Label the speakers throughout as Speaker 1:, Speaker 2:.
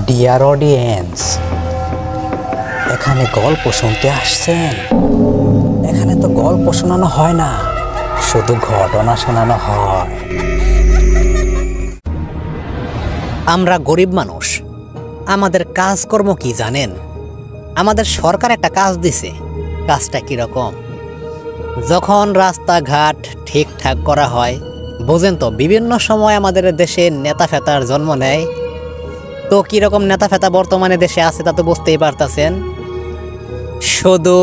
Speaker 1: Dear audience, এখানে গল্প শুনতে আসছেন? এখানে তো গল্প শোনানো হয় না, শুধু ঘটনা শোনানো হয়। আমরা গরিব মানুষ, আমাদের কাজকর্ম কি জানেন? আমাদের সরকার একটা কাজ দিছে। কাজটা কিরকম? যখন রাস্তাঘাট ঠিকঠাক করা হয়, বোঝেন তো, বিভিন্ন সময় আমাদের দেশে নেতা ফেতার জন্ম নেয়। তো কিরকম নেতা ফেতা বর্তমানে দেশে আছে তা তো বুঝতেই পারতেছেন। শুধু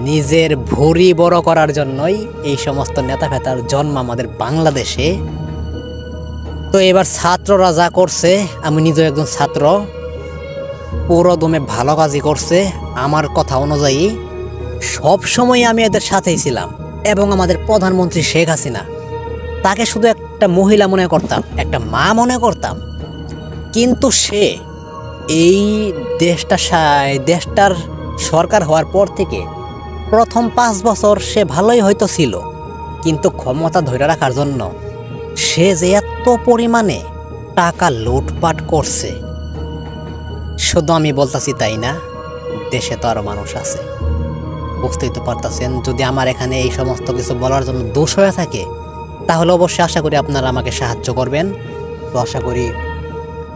Speaker 1: নিজের ভুঁড়ি বড় করার জন্যই এই সমস্ত নেতা ফেতার জন্ম আমাদের বাংলাদেশে। তো এবার ছাত্ররা যা করছে, আমি নিজেও একজন ছাত্র, পুরো দমে ভালো কাজই করছে। আমার কথা অনুযায়ী সব সময় আমি এদের সাথেই ছিলাম, এবং আমাদের প্রধানমন্ত্রী শেখ হাসিনা, তাকে শুধু একটা মহিলা মনে করতাম, একটা মা মনে করতাম। কিন্তু সে এই দেশটার সরকার হওয়ার পর থেকে প্রথম 5 বছর সে ভালোই হয়তো ছিল, কিন্তু ক্ষমতা ধরে রাখার জন্য সে যে এত পরিমাণে টাকা লুটপাট করছে, শুধু আমি বলতাছি তাই না, দেশে তো আরো মানুষ আছে। বুঝতেই তো পারতেছেন, যদি আমার এখানে এই সমস্ত কিছু বলার জন্য দোষ হয়ে থাকে, তাহলে অবশ্যই আশা করি আপনারা আমাকে সাহায্য করবেন। তো আশা করি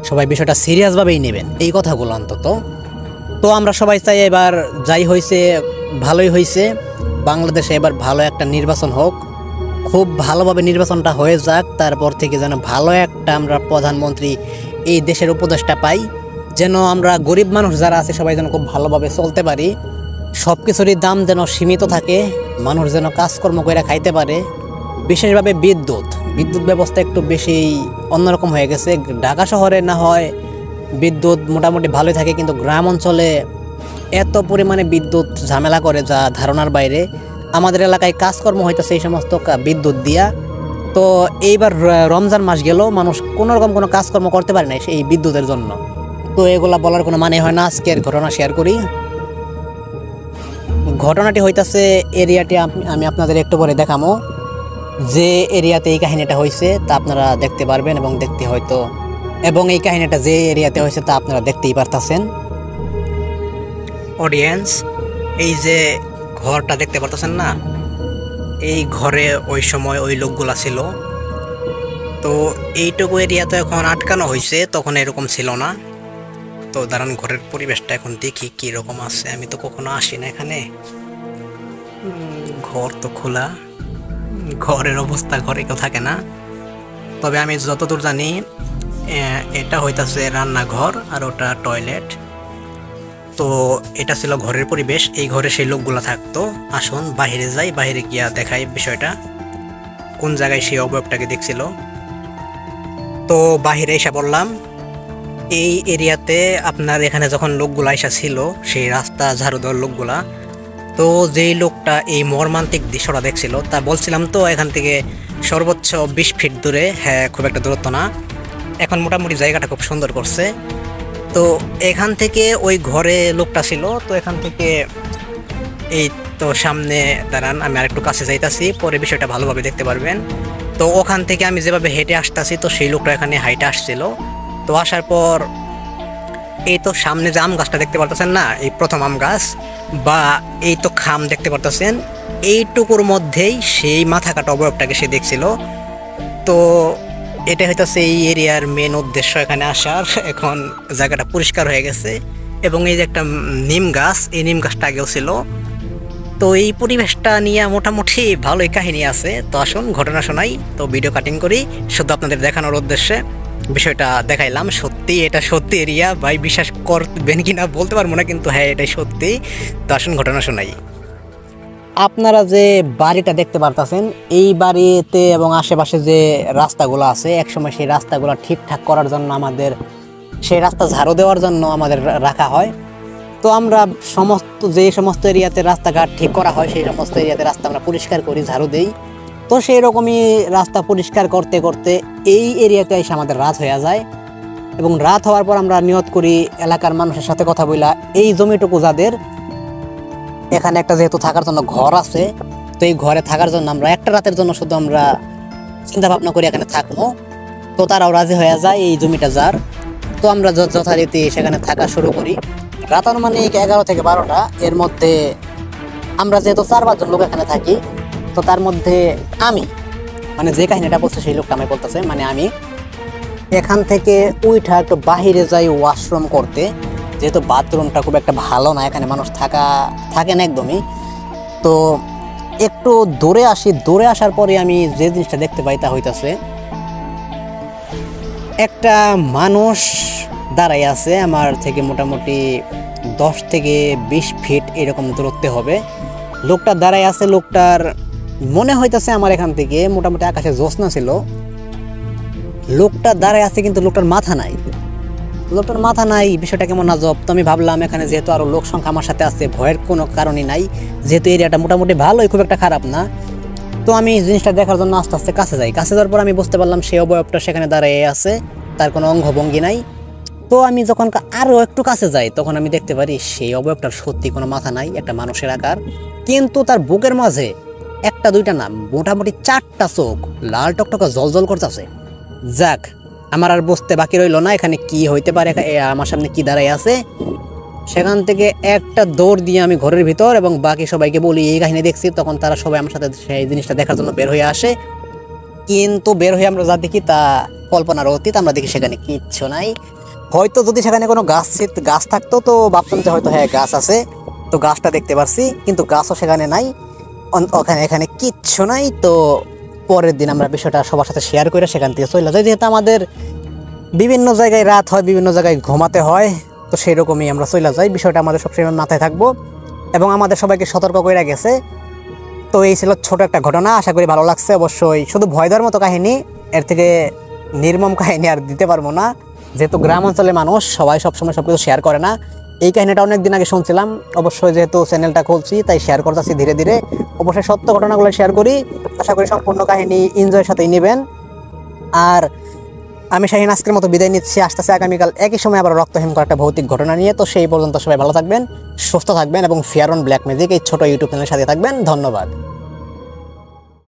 Speaker 1: সবাই বিষয়টা সিরিয়াসভাবেই নেবেন, এই কথাগুলো অন্তত। তো আমরা সবাই চাই এবার যাই হয়েছে ভালোই হয়েছে, বাংলাদেশে এবার ভালো একটা নির্বাচন হোক, খুব ভালোভাবে নির্বাচনটা হয়ে যাক। তারপর থেকে যেন ভালো একটা আমরা প্রধানমন্ত্রী, এই দেশের উপদেষ্টা পাই, যেন আমরা গরিব মানুষ যারা আছে সবাই যেন খুব ভালোভাবে চলতে পারি। সব কিছুরই দাম যেন সীমিত থাকে, মানুষ যেন কাজকর্ম করে খাইতে পারে। বিশেষভাবে বিদ্যুৎ ব্যবস্থা একটু বেশি অন্যরকম হয়ে গেছে। ঢাকা শহরে না হয় বিদ্যুৎ মোটামুটি ভালোই থাকে, কিন্তু গ্রাম অঞ্চলে এত পরিমাণে বিদ্যুৎ ঝামেলা করে যা ধারণার বাইরে। আমাদের এলাকায় কাজকর্ম হইতেছে এই সমস্ত বিদ্যুৎ দিয়া। তো এইবার রমজান মাস গেল, মানুষ কোনোরকম কোনো কাজকর্ম করতে পারে না এই বিদ্যুতের জন্য। তো এগুলা বলার কোনো মানে হয় না। আজকের ঘটনা শেয়ার করি। ঘটনাটি হইতাছে এরিয়াটি আমি আপনাদের একটু পরে দেখামো, যে এরিয়াতে এই কাহিনীটা হয়েছে তা আপনারা দেখতে পারবেন, এবং এই কাহিনীটা যে এরিয়াতে হয়েছে তা আপনারা দেখতেই পারতেছেন। অডিয়েন্স, এই যে ঘরটা দেখতে পারতেছেন না, এই ঘরে ওই সময় ওই লোকগুলা ছিল। তো এইটুকু এরিয়া তো এখন আটকানো হয়েছে, তখন এরকম ছিল না। তো দাঁড়ান, ঘরের পরিবেশটা এখন দেখি কি রকম আছে। আমি তো কখনো আসি না এখানে। ঘর তো খোলা, ঘরের অবস্থা, ঘরে কেউ থাকে না। তবে আমি যতদূর জানি এটা হইতাছে রান্নাঘর আর ওটা টয়লেট। তো এটা ছিল ঘরের পরিবেশ, এই ঘরে সেই লোকগুলা থাকতো। আসুন বাইরে যাই, বাইরে গিয়া দেখাই বিষয়টা কোন জায়গায় সেই অবয়বটাকে দেখছিল। তো বাহিরে এসে বললাম, এই এরিয়াতে আপনার এখানে যখন লোকগুলা এসা ছিল, সেই রাস্তা ঝাড়ু দেওয়ার লোকগুলা, তো যেই লোকটা এই মর্মান্তিক দৃশ্যটা দেখছিল, তা বলছিলাম তো এখান থেকে সর্বোচ্চ 20 ফিট দূরে, হ্যাঁ খুব একটা দূরত্ব না। এখন মোটামুটি জায়গাটা খুব সুন্দর করছে। তো এখান থেকে ওই ঘরে লোকটা ছিল, তো এখান থেকে এই তো সামনে দাঁড়ান, আমি আরেকটু কাছে যাইতাছি, পরে বিষয়টা ভালোভাবে দেখতে পারবেন। তো ওখান থেকে আমি যেভাবে হেঁটে আসতেছি, তো সেই লোকটা এখানে হাইটে আসছিল। তো আসার পর এই তো সামনে যে আম গাছটা দেখতে পারতেছেন না, এই প্রথম আম গাছ, বা এই তো খাম দেখতে পারতেছেন, এইটুকুর মধ্যেই সেই মাথা কাটা অবয়বটাকে সে দেখছিল। তো এটা হইতেছে এই এরিয়ার মেন উদ্দেশ্য এখানে আসার। এখন জায়গাটা পরিষ্কার হয়ে গেছে, এবং এই যে একটা নিম গাছ, এই নিম গাছটা আগেও ছিল। তো এই পরিবেশটা নিয়ে মোটামুটি ভালোই কাহিনী আছে। তো আসুন ঘটনা শোনাই। তো ভিডিও কাটিং করি শুধু আপনাদের দেখানোর উদ্দেশ্যে বিষয়টা দেখাইলাম। সত্যি এটা সত্যি এরিয়া, ভাই বিশ্বাস করবেন কিনা বলতে পারবো না, কিন্তু হ্যাঁ এটাই সত্যি। তো আসুন ঘটনা শোনাই। আপনারা যে বাড়িটা দেখতে পারতেছেন, এই বাড়িতে এবং আশেপাশে যে রাস্তাগুলো আছে, একসময় সেই রাস্তাগুলো ঠিকঠাক করার জন্য আমাদের, সেই রাস্তা ঝাড়ু দেওয়ার জন্য আমাদের রাখা হয়। তো আমরা যে সমস্ত এরিয়াতে রাস্তাঘাট ঠিক করা হয়, সেই সমস্ত এরিয়াতে রাস্তা আমরা পরিষ্কার করি, ঝাড়ু দেই। তো সেই রকমই রাস্তা পরিষ্কার করতে করতে এই এরিয়াতে এসে আমাদের রাত হয়ে যায়, এবং রাত হওয়ার পর আমরা নিয়ত করি এলাকার মানুষের সাথে কথা বলা, এই জমিটুকু যাদের, এখানে একটা যেহেতু থাকার জন্য ঘর আছে, তো এই ঘরে থাকার জন্য আমরা একটা রাতের জন্য শুধু আমরা চিন্তা ভাবনা করি এখানে থাকবো। তো তারাও রাজি হয়ে যায়, এই জমিটা যার। তো আমরা যথারীতি সেখানে থাকা শুরু করি। রাত আনুমানিক 11 থেকে 12টা। এর মধ্যে আমরা যেহেতু 4-5 জন লোক এখানে থাকি, তো তার মধ্যে আমি, মানে যে কাহিনীটা বলছে সেই লোকটা আমায় বলতেছে, মানে আমি এখান থেকে উইঠা একটু বাহিরে যাই ওয়াশরুম করতে, যেহেতু বাথরুমটা খুব একটা ভালো না, এখানে মানুষ থাকে না একদমই। তো একটু দূরে আসি, দূরে আসার পরে আমি যে জিনিসটা দেখতে পাই তা হইতাছে একটা মানুষ দাঁড়াই আছে আমার থেকে মোটামুটি 10 থেকে 20 ফিট এরকম দূরত্বে হবে। লোকটা দাঁড়াই আছে, লোকটার মনে হইতাছে আমার এখান থেকে মোটামুটি আকাশে জ্যোৎস্না ছিল। লোকটা দাঁড়ায় আছে কিন্তু লোকটার মাথা নাই। বিষয়টা কেমন আজব। তো আমি ভাবলাম এখানে যেহেতু আরো লোক সংখ্যা আমার সাথে আছে, ভয়ের কোনো কারণই নাই, যেহেতু এরিয়াটা মোটামুটি ভালোই, খুব একটা খারাপ না। তো আমি জিনিসটা দেখার জন্য আস্তে আস্তে কাছে যাই। কাছে যাওয়ার পর আমি বুঝতে পারলাম সেই অবয়বটা সেখানে দাঁড়িয়ে আছে, তার কোনো অঙ্গভঙ্গি নাই। তো আমি যখন আরো একটু কাছে যাই তখন আমি দেখতে পারি সেই অবয়বটার সত্যি কোনো মাথা নাই, একটা মানুষের আকার, কিন্তু তার বুকের মাঝে একটা দুইটা না, মোটামুটি 4টা চোখ লাল টকটকা জল করতেছে। যাক, আমার আর বুঝতে বাকি রইলো না এখানে কি হইতে পারে, আমার সামনে কি দাঁড়াই আছে। সেখান থেকে একটা দৌড় দিয়ে আমি ঘরের ভিতর এবং বাকি সবাইকে বলি এই কাহিনী দেখছি। তখন তারা সবাই আমার সাথে সেই জিনিসটা দেখার জন্য বের হয়ে আসে, কিন্তু বের হয়ে আমরা যা দেখি তা কল্পনার অতীত। আমরা দেখি সেখানে কিচ্ছু নাই। হয়তো যদি সেখানে কোনো গাছ থাকতো তো ভাবতাম যে হয়তো হ্যাঁ গাছ আছে, তো গাছটা দেখতে পারছি, কিন্তু গাছও সেখানে নাই। এখানে কিচ্ছু নাই। তো পরের দিন আমরা বিষয়টা সবার সাথে শেয়ার করে সেখান থেকে চলে যাই। যেহেতু আমাদের বিভিন্ন জায়গায় রাত হয়, বিভিন্ন জায়গায় ঘুমাতে হয়, তো সেই রকমই আমরা চলে যাই। বিষয়টা আমাদের সবসময় মাথায় থাকবো এবং আমাদের সবাইকে সতর্ক করে গেছে। তো এই ছিল ছোট একটা ঘটনা, আশা করি ভালো লাগছে। অবশ্যই শুধু ভয় দেওয়ার মতো কাহিনী, এর থেকে নির্মম কাহিনী আর দিতে পারবো না, যেহেতু গ্রাম অঞ্চলের মানুষ সবাই সবসময় সব কিছু শেয়ার করে না। এই কাহিনীটা অনেক দিন আগে শুনছিলাম, অবশ্যই যেহেতু চ্যানেলটা খুলছি তাই শেয়ার করতেছি ধীরে ধীরে। অবশ্যই সত্য ঘটনাগুলো শেয়ার করি, আশা করি সম্পূর্ণ কাহিনী এনজয়ের সাথেই নেবেন। আর আমি শাহিন আজকের মতো বিদায় নিচ্ছি, আসতেছে আগামীকাল একই সময় আবার রক্তহীন একটা ভৌতিক ঘটনা নিয়ে। তো সেই পর্যন্ত সবাই ভালো থাকবেন, সুস্থ থাকবেন এবং ফেয়ার অন ব্ল্যাক ম্যাজিক এই ছোট ইউটিউব চ্যানেলের সাথে থাকবেন। ধন্যবাদ।